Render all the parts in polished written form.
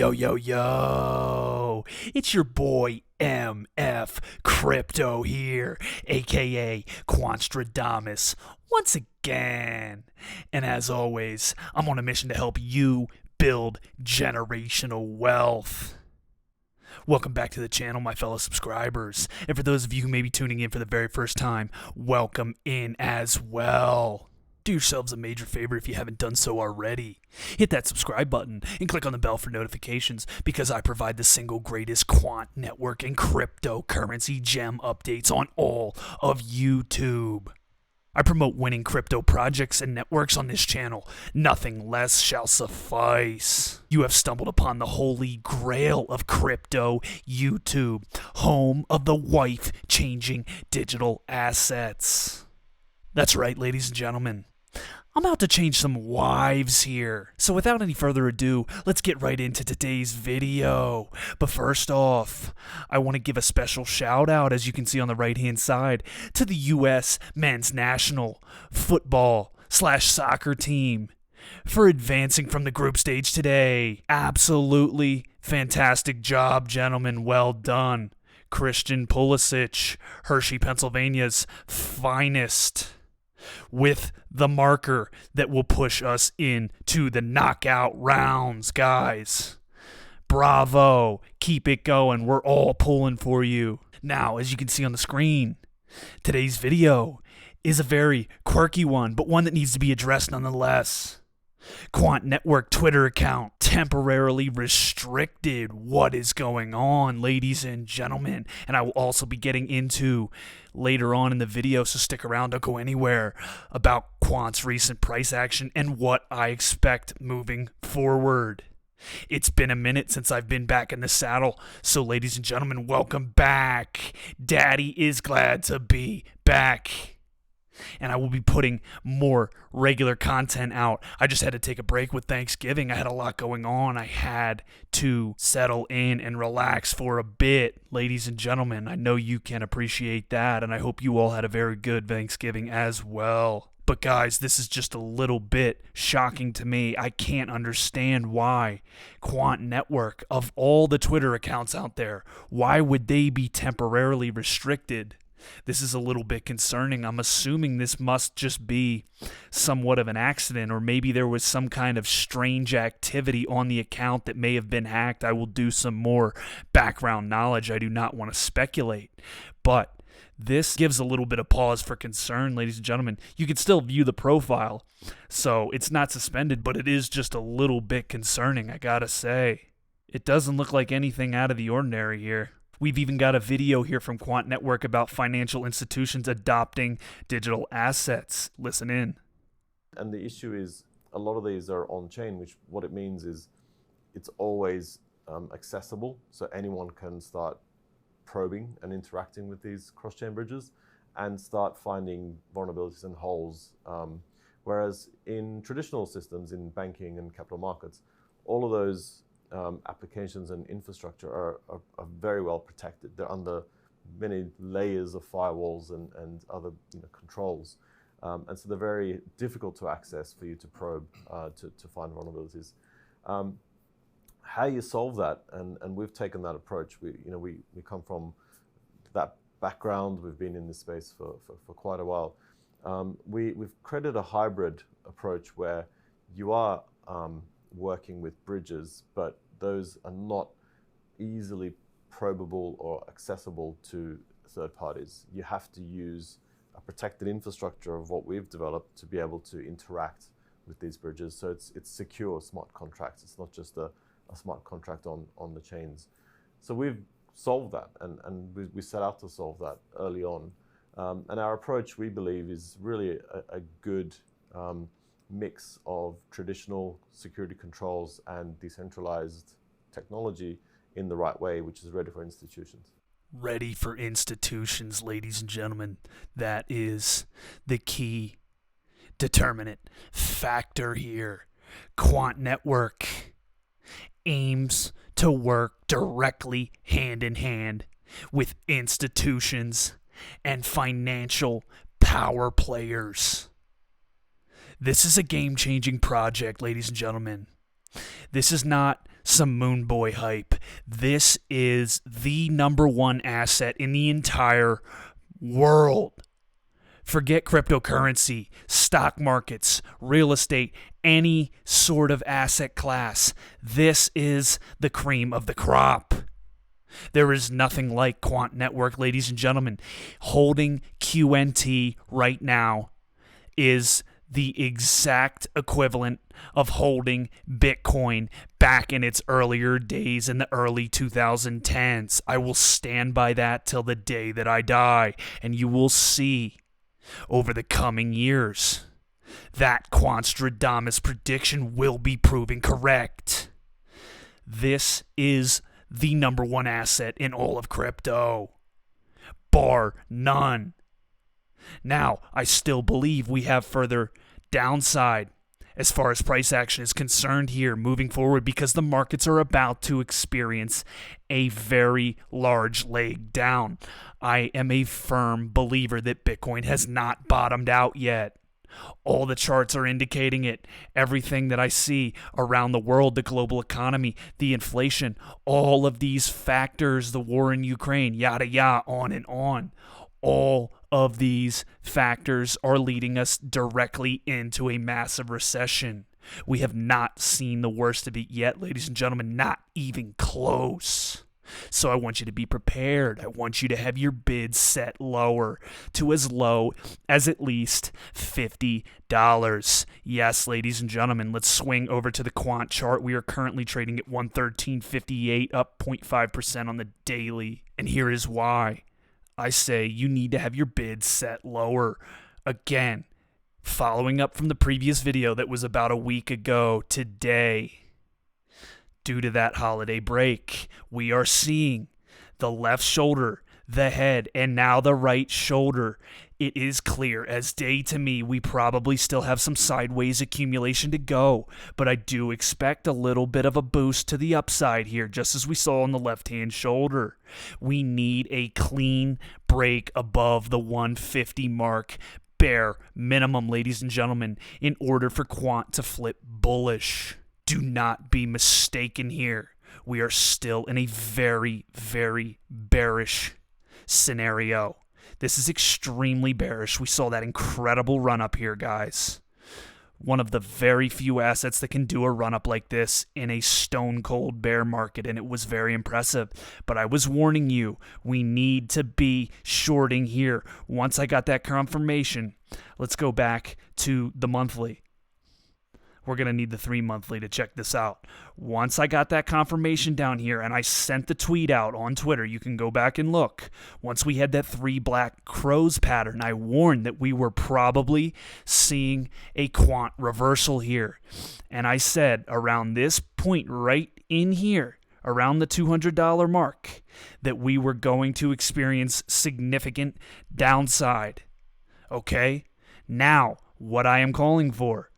Yo, yo, yo, it's your boy MF Crypto here, aka Quant, once again. And as always, I'm on a mission to help you build generational wealth. Welcome back to the channel, my fellow subscribers. And for those of you who may be tuning in for the very first time, welcome in as well. Do yourselves a major favor if you haven't done so already. Hit that subscribe button and click on the bell for notifications because I provide the single greatest quant network and cryptocurrency gem updates on all of YouTube. I promote winning crypto projects and networks on this channel. Nothing less shall suffice. You have stumbled upon the holy grail of crypto, YouTube, home of the wife-changing digital assets. That's right, ladies and gentlemen. I'm about to change some wives here. So without any further ado, let's get right into today's video. But first off, I want to give a special shout out, as you can see on the right hand side, to the U.S. men's national football/soccer team for advancing from the group stage today. Absolutely fantastic job, gentlemen. Well done. Christian Pulisic, Hershey, Pennsylvania's finest, with the marker that will push us into the knockout rounds, guys. Bravo. Keep it going. We're all pulling for you. Now, as you can see on the screen, today's video is a very quirky one, but one that needs to be addressed nonetheless. Quant Network Twitter account temporarily restricted. What is going on, ladies and gentlemen? And I will also be getting into later on in the video, so stick around, don't go anywhere, about Quant's recent price action and what I expect moving forward. It's been a minute since I've been back in the saddle, so ladies and gentlemen, welcome back. Daddy is glad to be back. And I will be putting more regular content out. I just had to take a break with Thanksgiving. I had a lot going on. I had to settle in and relax for a bit. Ladies and gentlemen, I know you can appreciate that, and I hope you all had a very good Thanksgiving as well. But guys, this is just a little bit shocking to me. I can't understand why Quant Network, of all the Twitter accounts out there, why would they be temporarily restricted? This is a little bit concerning. I'm assuming this must just be somewhat of an accident, or maybe there was some kind of strange activity on the account that may have been hacked. I will do some more background knowledge. I do not want to speculate, but this gives a little bit of pause for concern, ladies and gentlemen. You can still view the profile, so it's not suspended, but it is just a little bit concerning, I gotta say. It doesn't look like anything out of the ordinary here. We've even got a video here from Quant Network about financial institutions adopting digital assets. Listen in. And the issue is a lot of these are on-chain, which what it means is it's always accessible, so anyone can start probing and interacting with these cross-chain bridges and start finding vulnerabilities and holes. Whereas in traditional systems, in banking and capital markets, all of those applications and infrastructure are very well protected. They're under many layers of firewalls and other controls. And so they're very difficult to access for you to probe to find vulnerabilities. How you solve that, and we've taken that approach. We come from that background. We've been in this space for quite a while. We've created a hybrid approach where you are working with bridges, but those are not easily probable or accessible to third parties. You have to use a protected infrastructure of what we've developed to be able to interact with these bridges. So it's secure smart contracts. It's not just a smart contract on the chains. So we've solved that, and we set out to solve that early on. And our approach, we believe, is really a good mix of traditional security controls and decentralized technology in the right way, which is ready for institutions. Ready for institutions, ladies and gentlemen. That is the key determinant factor here. Quant Network aims to work directly hand in hand with institutions and financial power players. This is a game-changing project, ladies and gentlemen. This is not some Moon Boy hype. This is the number one asset in the entire world. Forget cryptocurrency, stock markets, real estate, any sort of asset class. This is the cream of the crop. There is nothing like Quant Network, ladies and gentlemen. Holding QNT right now is the exact equivalent of holding Bitcoin back in its earlier days in the early 2010s. I will stand by that till the day that I die, and you will see over the coming years that Quantstradamus prediction will be proven correct. This is the number one asset in all of crypto, bar none. Now, I still believe we have further downside as far as price action is concerned here moving forward, because the markets are about to experience a very large leg down. I am a firm believer that Bitcoin has not bottomed out yet. All the charts are indicating it. Everything that I see around the world, the global economy, the inflation, all of these factors, the war in Ukraine, yada yada, on and on. All of these factors are leading us directly into a massive recession. We have not seen the worst of it yet, ladies and gentlemen, not even close. So I want you to be prepared. I want you to have your bid set lower to as low as at least $50. Yes, ladies and gentlemen, let's swing over to the Quant chart. We are currently trading at 113.58, up 0.5% on the daily. And here is why. I say you need to have your bid set lower. Again, following up from the previous video that was about a week ago today, due to that holiday break, we are seeing the left shoulder, the head, and now the right shoulder. It is clear as day to me we probably still have some sideways accumulation to go, but I do expect a little bit of a boost to the upside here, just as we saw on the left-hand shoulder. We need a clean break above the 150 mark, bare minimum, ladies and gentlemen, in order for Quant to flip bullish. Do not be mistaken here. We are still in a very, very bearish scenario. This is extremely bearish. We saw that incredible run up here, guys. One of the very few assets that can do a run up like this in a stone cold bear market, and it was very impressive. But I was warning you, we need to be shorting here. Once I got that confirmation, let's go back to the monthly. We're going to need the 3 monthly to check this out. Once I got that confirmation down here and I sent the tweet out on Twitter, you can go back and look. Once we had that 3 black crows pattern, I warned that we were probably seeing a Quant reversal here. And I said around this point right in here, around the $200 mark, that we were going to experience significant downside. Okay? Now, what I am calling for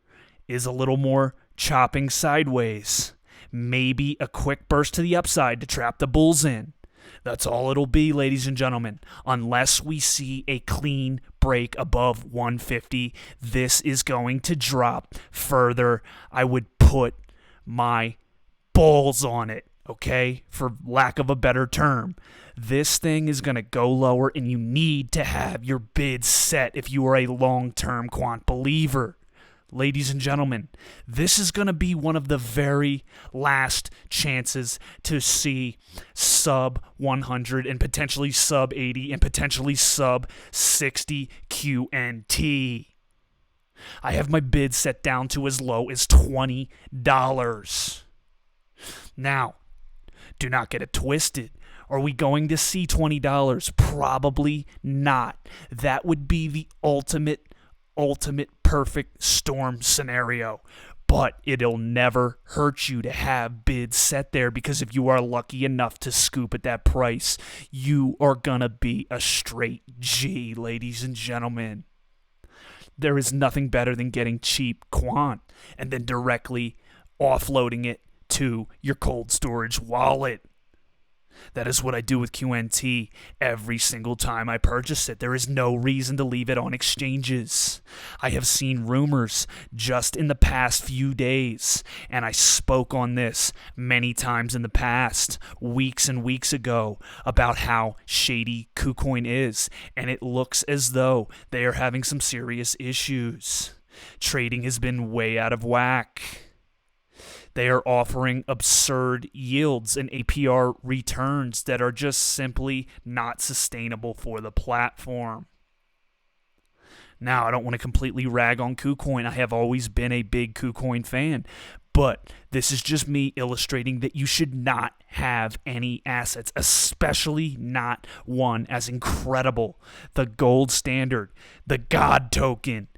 is a little more chopping sideways. Maybe a quick burst to the upside to trap the bulls in. That's all it'll be, ladies and gentlemen. Unless we see a clean break above 150, this is going to drop further. I would put my balls on it, okay? For lack of a better term. This thing is going to go lower, and you need to have your bid set if you are a long-term Quant believer. Ladies and gentlemen, this is going to be one of the very last chances to see sub 100 and potentially sub 80 and potentially sub 60 QNT. I have my bid set down to as low as $20. Now, do not get it twisted. Are we going to see $20? Probably not. That would be the ultimate perfect storm scenario. But it'll never hurt you to have bids set there, because if you are lucky enough to scoop at that price, you are gonna be a straight G, ladies and gentlemen. There is nothing better than getting cheap Quant and then directly offloading it to your cold storage wallet. That is what I do with QNT every single time I purchase it. There is no reason to leave it on exchanges. I have seen rumors just in the past few days, and I spoke on this many times in the past, weeks and weeks ago, about how shady KuCoin is, and it looks as though they are having some serious issues. Trading has been way out of whack. They are offering absurd yields and APR returns that are just simply not sustainable for the platform. Now, I don't want to completely rag on KuCoin. I have always been a big KuCoin fan, but this is just me illustrating that you should not have any assets, especially not one as incredible, the gold standard, the God token,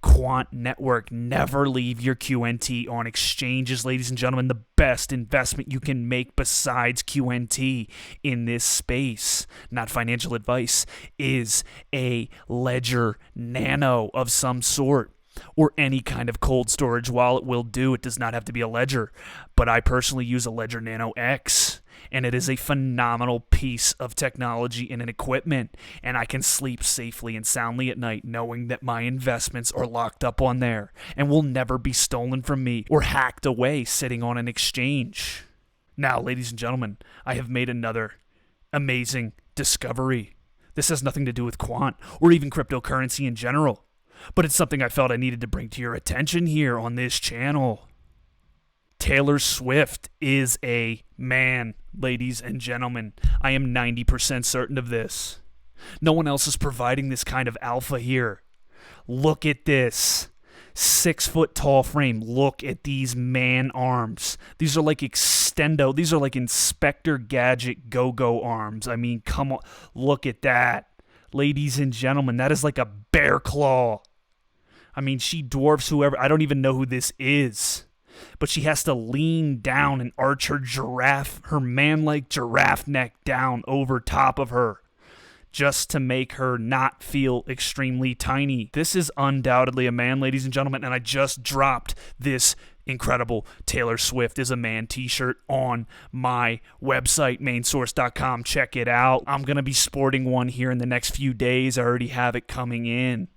Quant network. Never leave your QNT on exchanges, ladies and gentlemen. The best investment you can make besides QNT in this space, not financial advice, is a Ledger Nano of some sort, or any kind of cold storage wallet will do. It does not have to be a Ledger, but I personally use a Ledger Nano X, and it is a phenomenal piece of technology and an equipment, and I can sleep safely and soundly at night knowing that my investments are locked up on there and will never be stolen from me or hacked away sitting on an exchange. Now, ladies and gentlemen, I have made another amazing discovery. This has nothing to do with Quant or even cryptocurrency in general, but it's something I felt I needed to bring to your attention here on this channel. Taylor Swift is a man, ladies and gentlemen. I am 90% certain of this. No one else is providing this kind of alpha here. Look at this. 6-foot tall frame. Look at these man arms. These are like extendo. These are like Inspector Gadget go-go arms. I mean, come on. Look at that. Ladies and gentlemen, that is like a bear claw. I mean, she dwarfs whoever. I don't even know who this is. But she has to lean down and arch her man-like giraffe neck down over top of her just to make her not feel extremely tiny. This is undoubtedly a man, ladies and gentlemen, and I just dropped this incredible Taylor Swift is a Man t-shirt on my website, mainsource.com. Check it out. I'm going to be sporting one here in the next few days. I already have it coming in.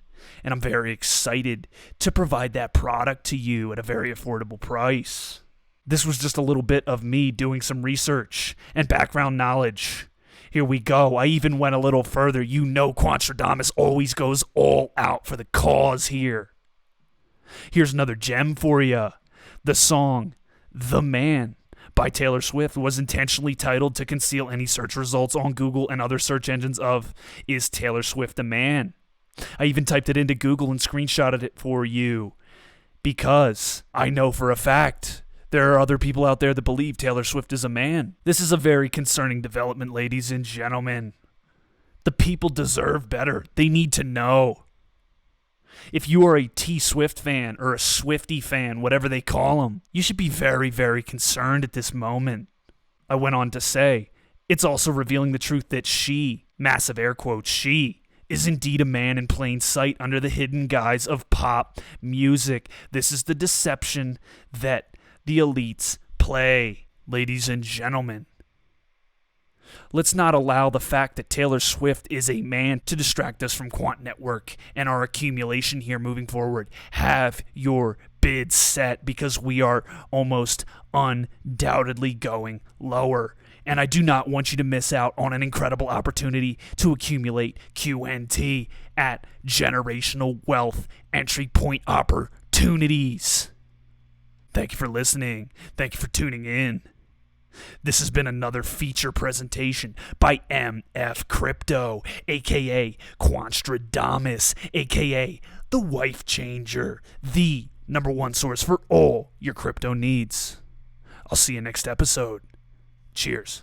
And I'm very excited to provide that product to you at a very affordable price. This was just a little bit of me doing some research and background knowledge. Here we go. I even went a little further. You know Quantradamus always goes all out for the cause here. Here's another gem for you. The song, The Man, by Taylor Swift was intentionally titled to conceal any search results on Google and other search engines of, is Taylor Swift a man? I even typed it into Google and screenshotted it for you because I know for a fact there are other people out there that believe Taylor Swift is a man. This is a very concerning development, ladies and gentlemen. The people deserve better. They need to know. If you are a T Swift fan or a Swiftie fan, whatever they call them, you should be very, very concerned at this moment. I went on to say, it's also revealing the truth that she, massive air quotes, she, is indeed a man in plain sight under the hidden guise of pop music. This is the deception that the elites play, ladies and gentlemen. Let's not allow the fact that Taylor Swift is a man to distract us from Quant Network and our accumulation here moving forward. Have your bid set because we are almost undoubtedly going lower. And I do not want you to miss out on an incredible opportunity to accumulate QNT at generational wealth entry point opportunities. Thank you for listening. Thank you for tuning in. This has been another feature presentation by MF Crypto, aka Quantradamus, aka the Wife Changer, the #1 source for all your crypto needs. I'll see you next episode. Cheers.